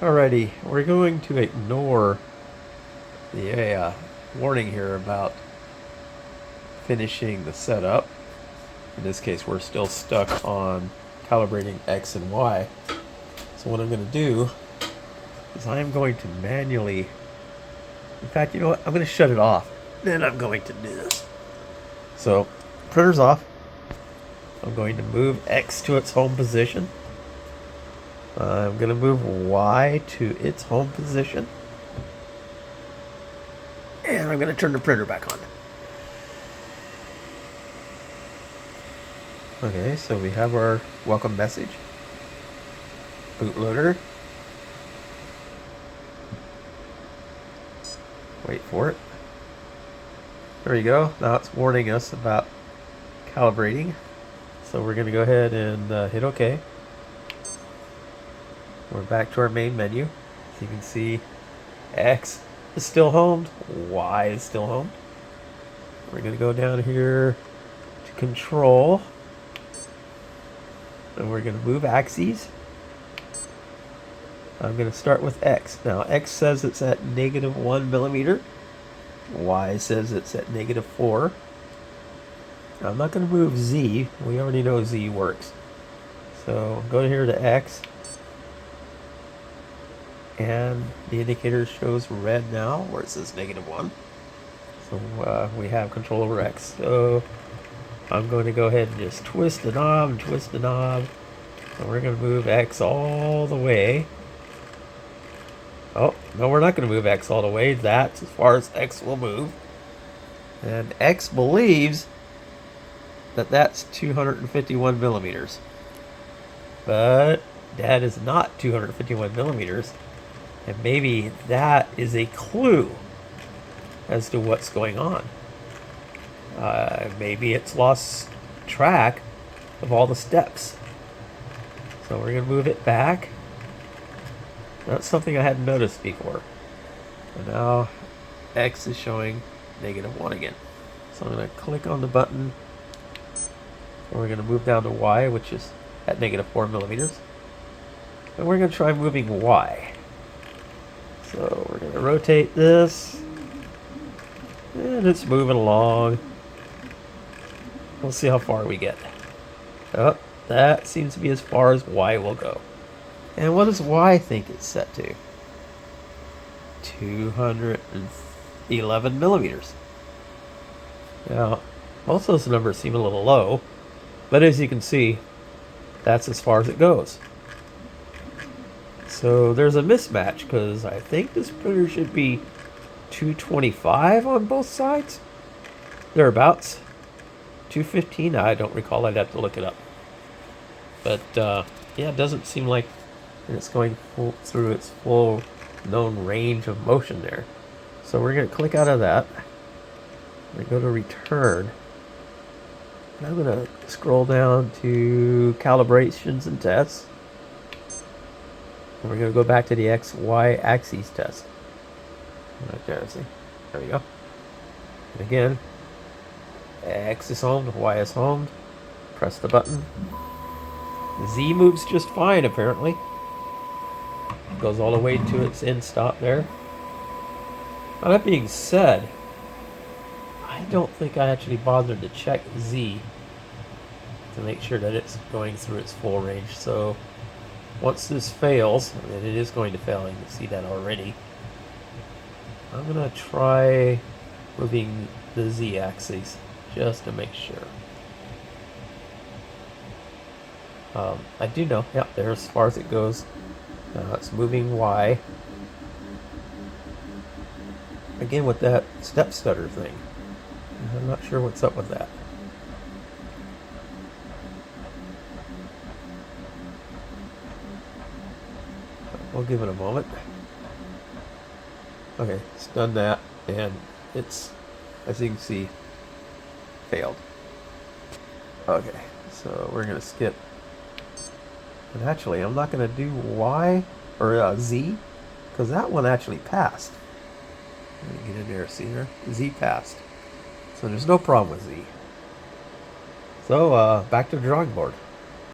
Alrighty, we're going to ignore the warning here about finishing the setup. In this case, we're still stuck on calibrating X and Y. So what I'm going to do is I am going to manually, in fact, you know what? I'm going to shut it off. Then I'm going to do this. So, printer's off. I'm going to move X to its home position. I'm going to move Y to its home position. And I'm going to turn the printer back on. Okay, so we have our welcome message. Bootloader. Wait for it. There you go. Now it's warning us about calibrating. So we're going to go ahead and hit OK. We're back to our main menu. As you can see, X is still homed. Y is still homed. We're going to go down here to control. And we're going to move axes. I'm going to start with X. Now, X says it's at -1 millimeter. Y says it's at -4. Now, I'm not going to move Z. We already know Z works. So, go here to X. And the indicator shows red now, where it says -1. So, we have control over X. So, I'm going to go ahead and just twist the knob and twist the knob. And we're going to move X all the way. Oh, no, we're not going to move X all the way. That's as far as X will move. And X believes that that's 251 millimeters. But that is not 251 millimeters. And maybe that is a clue as to what's going on. Maybe it's lost track of all the steps. So we're going to move it back. That's something I hadn't noticed before. And now X is showing -1 again. So I'm going to click on the button. And we're going to move down to Y, which is at -4 millimeters. And we're going to try moving Y. So we're going to rotate this. And it's moving along. We'll see how far we get. Oh, that seems to be as far as Y will go. And what does Y think it's set to? 211 millimeters. Now, most of those numbers seem a little low, but as you can see, that's as far as it goes. So there's a mismatch, because I think this printer should be 225 on both sides. Thereabouts. 215, I don't recall, I'd have to look it up. But yeah, it doesn't seem like it's going through its full known range of motion there. So we're going to click out of that. We're going to go to return. And I'm going to scroll down to calibrations and tests. And we're going to go back to the XY axis test. Right there, see? There we go. And again, X is homed, Y is homed. Press the button. Z moves just fine, apparently. Goes all the way to its end stop there. Now, that being said, I don't think I actually bothered to check Z to make sure that it's going through its full range. So once this fails, and it is going to fail, you can see that already, I'm going to try moving the Z axis just to make sure. I do know, yep, there's as far as it goes. It's moving Y. Again, with that step stutter thing. I'm not sure what's up with that. We'll give it a moment. Okay, it's done that, and it's, as you can see, failed. Okay, so we're going to skip. And actually, I'm not going to do Y or Z, because that one actually passed. Let me get in there, see here? Z passed. So there's no problem with Z. So, back to the drawing board.